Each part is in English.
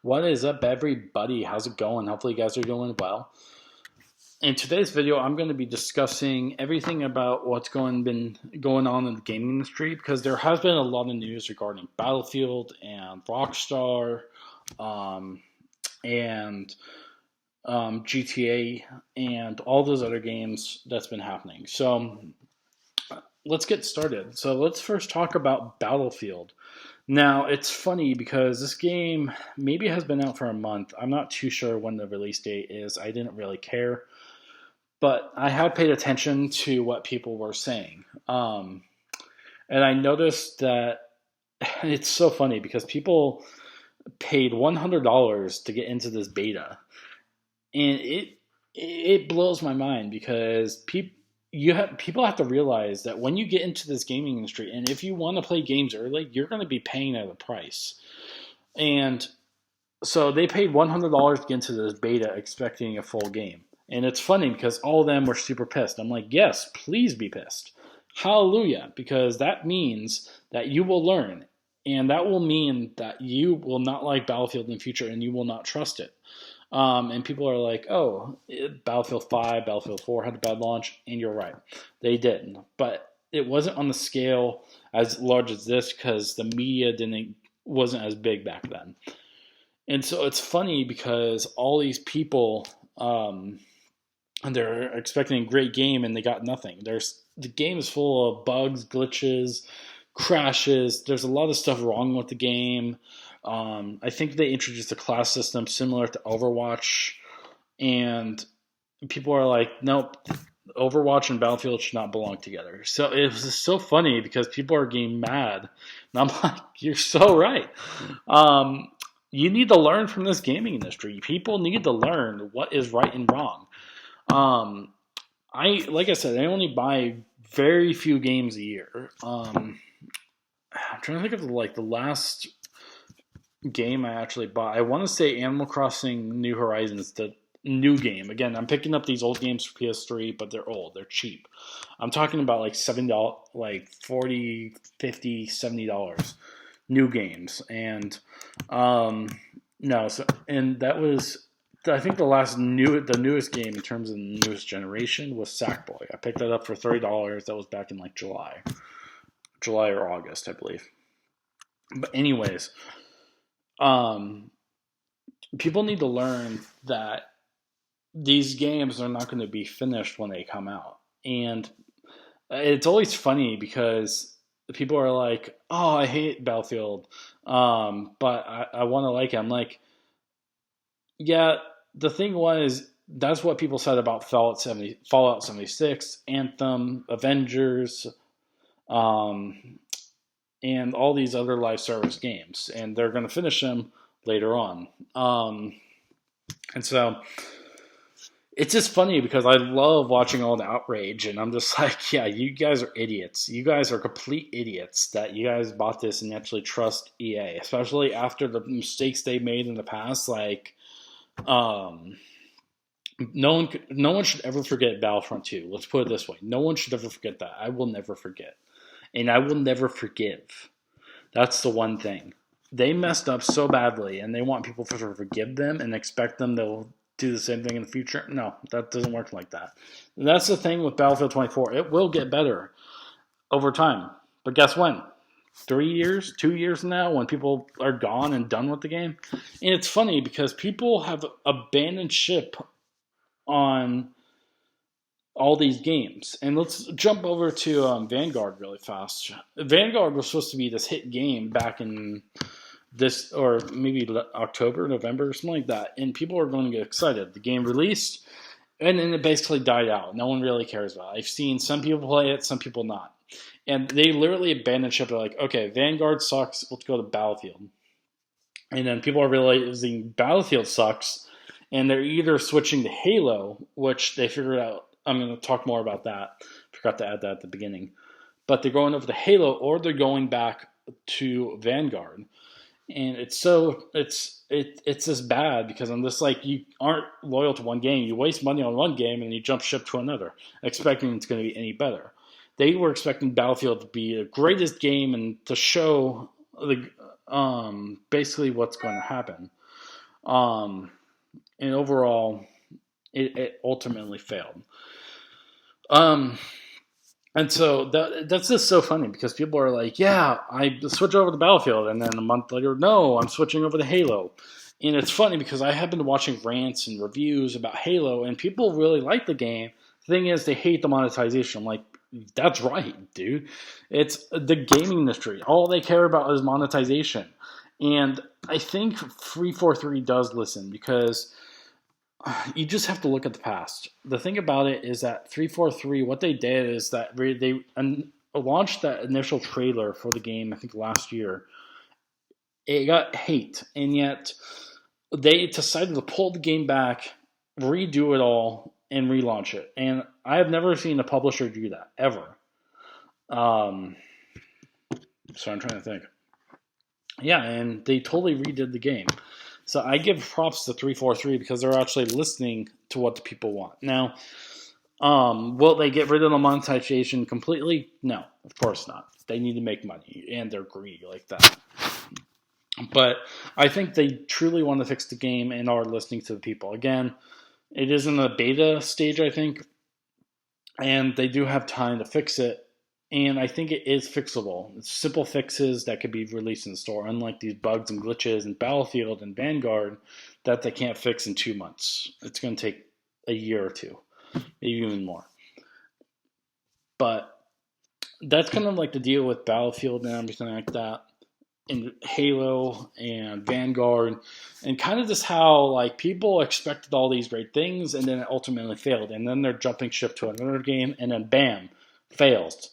What is up, everybody? How's it going? Hopefully, you guys are doing well. In today's video, I'm going to be discussing everything about been going on in the gaming industry because there has been a lot of news regarding Battlefield and Rockstar, um, and GTA and all those other games that's been happening. So let's get started. So let's first talk about Battlefield. Now, it's funny because this game maybe has been out for a month. I'm not too sure when the release date is. I didn't really care. But I had paid attention to what people were saying. And I noticed that it's so funny because people paid $100 to get into this beta. And it blows my mind because people have to realize that when you get into this gaming industry, and if you want to play games early, you're going to be paying at a price. And so they paid $100 to get into this beta expecting a full game. And it's funny because all of them were super pissed. I'm like, yes, please be pissed. Hallelujah. Because that means that you will learn. And that will mean that you will not like Battlefield in the future and you will not trust it. And people are like, oh, Battlefield 5, Battlefield 4 had a bad launch. And you're right. They did. But it wasn't on the scale as large as this because the media wasn't as big back then. And so it's funny because all these people, and they're expecting a great game and they got nothing. The game is full of bugs, glitches, crashes. There's a lot of stuff wrong with the game. I think they introduced a class system similar to Overwatch, and people are like, nope, Overwatch and Battlefield should not belong together. So it was just so funny because people are getting mad. And I'm like, you're so right. Um, you need to learn from this gaming industry. People need to learn what is right and wrong. Um, like I said, I only buy very few games a year. I'm trying to think of the last game I actually bought. I want to say Animal Crossing New Horizons, the new game. Again, I'm picking up these old games for PS3, but they're old. They're cheap. I'm talking about like $7, like 40, 50, $70 new games. And no, so and that was I think the newest game in terms of the newest generation was Sackboy. I picked that up for $30. That was back in like July or August, I believe. But anyways, um, people need to learn that these games are not going to be finished when they come out, and it's always funny because people are like, "Oh, I hate Battlefield, but I want to like it." I'm like, yeah, the thing was that's what people said about Fallout 76, Anthem, Avengers, um, and all these other live service games, and they're going to finish them later on. And so it's just funny because I love watching all the outrage, and I'm just like, yeah, you guys are idiots. You guys are complete idiots that you guys bought this and actually trust EA, especially after the mistakes they made in the past, like. Um, no one should ever forget Battlefront 2. Let's put it this way. No one should ever forget that. I will never forget. And I will never forgive. That's the one thing. They messed up so badly and they want people to forgive them and expect them to do the same thing in the future. No, that doesn't work like that. And that's the thing with Battlefield 24. It will get better over time. But guess when? 3 years, 2 years now, when people are gone and done with the game. And it's funny because people have abandoned ship on all these games. And let's jump over to Vanguard really fast. Vanguard was supposed to be this hit game back in this, or maybe October, November, something like that. And people are going to get excited. The game released, and then it basically died out. No one really cares about it. I've seen some people play it, some people not. And they literally abandoned ship. They're like, okay, Vanguard sucks. Let's go to Battlefield. And then people are realizing Battlefield sucks, and they're either switching to Halo, which they figured out. I'm going to talk more about that. Forgot to add that at the beginning. But they're going over to Halo, or they're going back to Vanguard. And it's just bad because I'm just like, you aren't loyal to one game. You waste money on one game and you jump ship to another, expecting it's going to be any better. They were expecting Battlefield to be the greatest game and to show the basically what's going to happen. Um, and overall, it ultimately failed. Um, and so that's just so funny because people are like, yeah, I switch over to Battlefield. And then a month later, no, I'm switching over to Halo. And it's funny because I have been watching rants and reviews about Halo, and people really like the game. The thing is, they hate the monetization. I'm like, that's right, dude. It's the gaming industry. All they care about is monetization. And I think 343 does listen because you just have to look at the past. The thing about it is that 343, what they did is that they launched that initial trailer for the game, I think last year. It got hate, and yet they decided to pull the game back, redo it all, and relaunch it. And I have never seen a publisher do that, ever. Um, so I'm trying to think. Yeah, and they totally redid the game. So I give props to 343 because they're actually listening to what the people want. Now, will they get rid of the monetization completely? No, of course not. They need to make money, and they're greedy like that. But I think they truly want to fix the game and are listening to the people. Again, it is in the beta stage, I think, and they do have time to fix it. And I think it is fixable. It's simple fixes that could be released in the store, unlike these bugs and glitches in Battlefield and Vanguard that they can't fix in 2 months. It's going to take a year or two, maybe even more. But that's kind of like the deal with Battlefield and everything like that, and Halo and Vanguard, and kind of just how like people expected all these great things and then it ultimately failed, and then they're jumping ship to another game, and then bam, fails,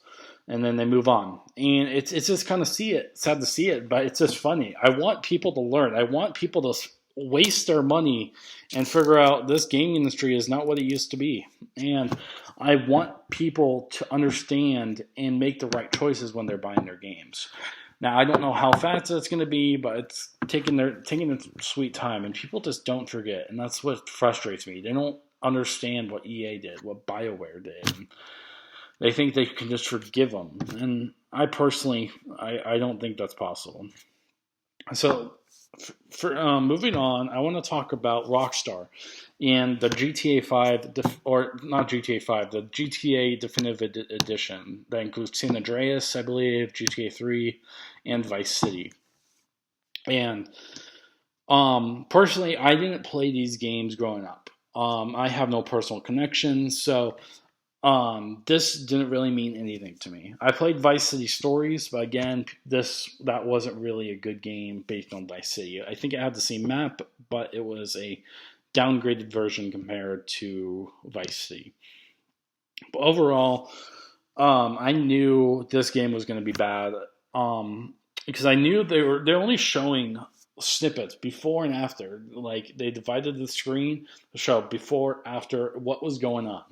and then they move on. And it's just kind of sad to see it, but it's just funny. I want people to learn. I want people to waste their money and figure out this gaming industry is not what it used to be. And I want people to understand and make the right choices when they're buying their games. Now I don't know how fast it's going to be, but it's taking their sweet time, and people just don't forget, and that's what frustrates me. They don't understand what EA did, what BioWare did. And they think they can just forgive them, and I personally, I don't think that's possible. So, for moving on, I want to talk about Rockstar and the GTA 5, or not GTA 5, the GTA Definitive Edition that includes San Andreas, I believe, GTA 3, and Vice City. And personally, I didn't play these games growing up. I have no personal connections, so this didn't really mean anything to me. I played Vice City Stories, but again, that wasn't really a good game based on Vice City. I think it had the same map, but it was a downgraded version compared to Vice City. But overall, I knew this game was going to be bad because I knew they're only showing snippets before and after. Like they divided the screen to show before, after, what was going on.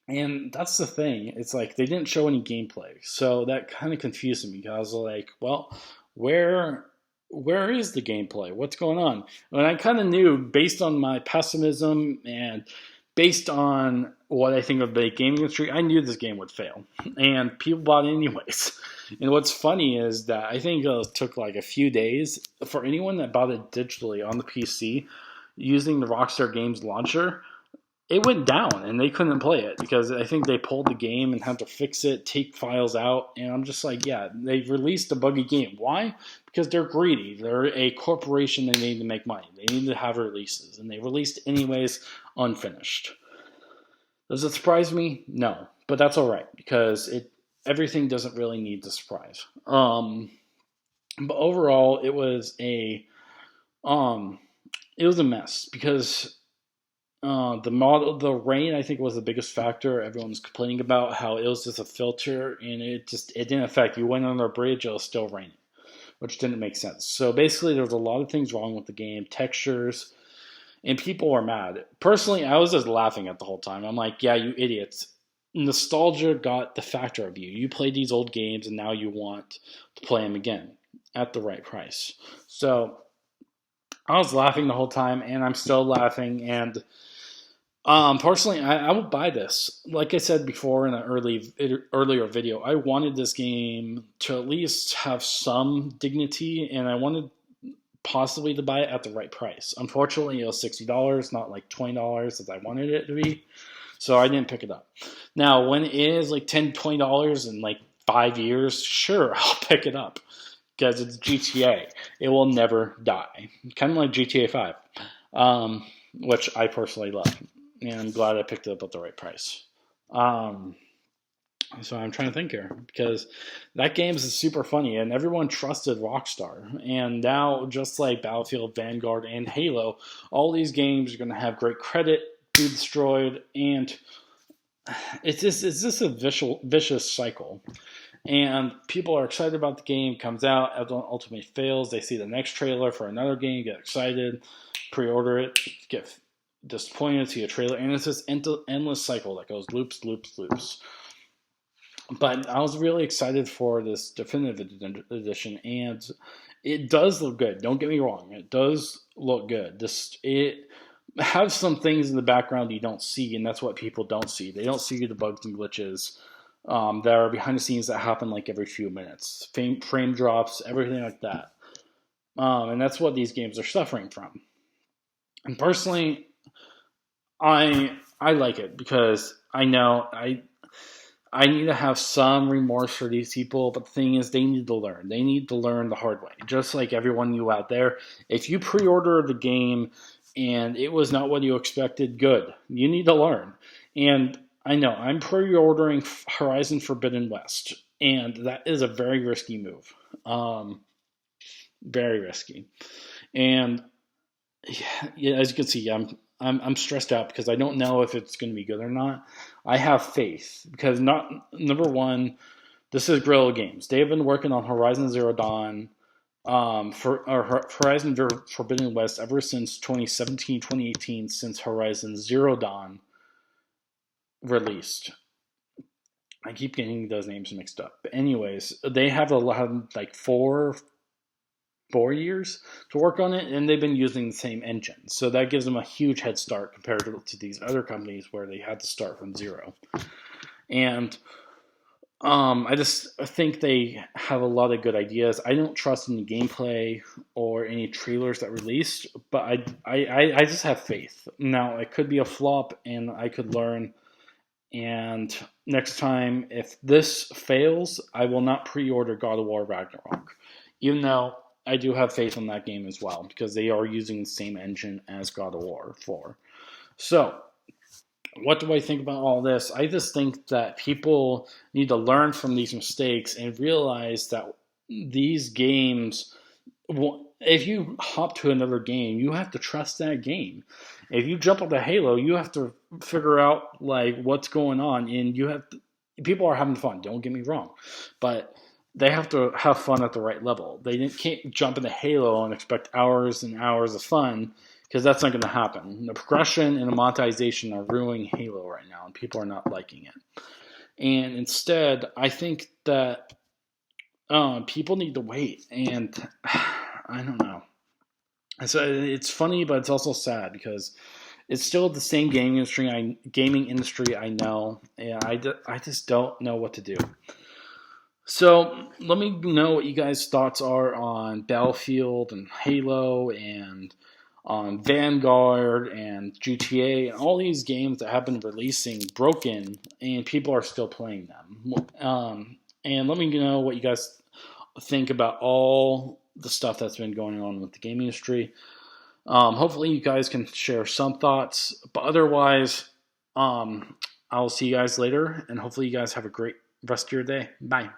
And that's the thing. It's like they didn't show any gameplay, so that kind of confused me because I was like, well, where is the gameplay? What's going on? And I kind of knew based on my pessimism and based on what I think of the gaming industry, I knew this game would fail, and people bought it anyways. And what's funny is that I think it took like a few days for anyone that bought it digitally on the PC using the Rockstar Games launcher. It went down and they couldn't play it because I think they pulled the game and had to fix it, take files out. And I'm just like, yeah, they released a buggy game. Why? Because they're greedy. They're a corporation. They need to make money. They need to have releases. And they released anyways unfinished. Does it surprise me? No. But that's all right because everything doesn't really need to surprise. But overall, it was a mess because the rain, I think, was the biggest factor. Everyone's complaining about how it was just a filter, and it didn't affect. You went under a bridge, it was still raining, which didn't make sense. So basically, there was a lot of things wrong with the game, textures, and people were mad. Personally, I was just laughing at the whole time. I'm like, yeah, you idiots. Nostalgia got the factor of you. You played these old games, and now you want to play them again at the right price. So I was laughing the whole time, and I'm still laughing, and personally, I would buy this. Like I said before in an earlier video, I wanted this game to at least have some dignity, and I wanted possibly to buy it at the right price. Unfortunately, it was $60, not like $20 as I wanted it to be. So I didn't pick it up. Now, when it is like $10, $20 in like 5 years, sure, I'll pick it up because it's GTA. It will never die. Kind of like GTA 5, which I personally love. And I'm glad I picked it up at the right price. So I'm trying to think here because that game is super funny and everyone trusted Rockstar. And now, just like Battlefield, Vanguard, and Halo, all these games are going to have great credit, be destroyed, and it's just a vicious cycle. And people are excited about the game, comes out, ultimately fails. They see the next trailer for another game, get excited, pre-order it, get disappointed, see a trailer, and it's this endless cycle that goes loops, loops, loops. But I was really excited for this definitive edition, and it does look good. Don't get me wrong; it does look good. It has some things in the background you don't see, and that's what people don't see. They don't see the bugs and glitches that are behind the scenes that happen like every few minutes, frame drops, everything like that. And that's what these games are suffering from. And personally, I like it because I know I need to have some remorse for these people, but the thing is, they need to learn. They need to learn the hard way. Just like everyone you out there, if you pre-order the game and it was not what you expected, good. You need to learn. And I know I'm pre-ordering Horizon Forbidden West, and that is a very risky move. Very risky. And yeah, as you can see, I'm stressed out because I don't know if it's going to be good or not. I have faith because number one, this is Guerrilla Games. They have been working on Horizon Zero Dawn, Horizon Forbidden West ever since 2017, 2018, since Horizon Zero Dawn released. I keep getting those names mixed up. But anyways, they have a lot of like 4 years to work on it, and they've been using the same engine. So that gives them a huge head start compared to these other companies where they had to start from zero. And I just think they have a lot of good ideas. I don't trust any gameplay or any trailers that released, but I just have faith. Now, it could be a flop, and I could learn. And next time, if this fails, I will not pre-order God of War Ragnarok, even though I do have faith in that game as well, because they are using the same engine as God of War 4. So, what do I think about all this? I just think that people need to learn from these mistakes and realize that these games, if you hop to another game, you have to trust that game. If you jump onto Halo, you have to figure out like what's going on, and people are having fun. Don't get me wrong, but they have to have fun at the right level. They can't jump into Halo and expect hours and hours of fun, because that's not going to happen. The progression and the monetization are ruining Halo right now, and people are not liking it. And instead, I think that people need to wait, and I don't know. So it's funny, but it's also sad because it's still the same gaming industry I know, and I just don't know what to do. So let me know what you guys' thoughts are on Battlefield and Halo and on Vanguard and GTA and all these games that have been releasing broken and people are still playing them. And let me know what you guys think about all the stuff that's been going on with the gaming industry. Hopefully you guys can share some thoughts, but otherwise, I'll see you guys later, and hopefully you guys have a great rest of your day. Bye.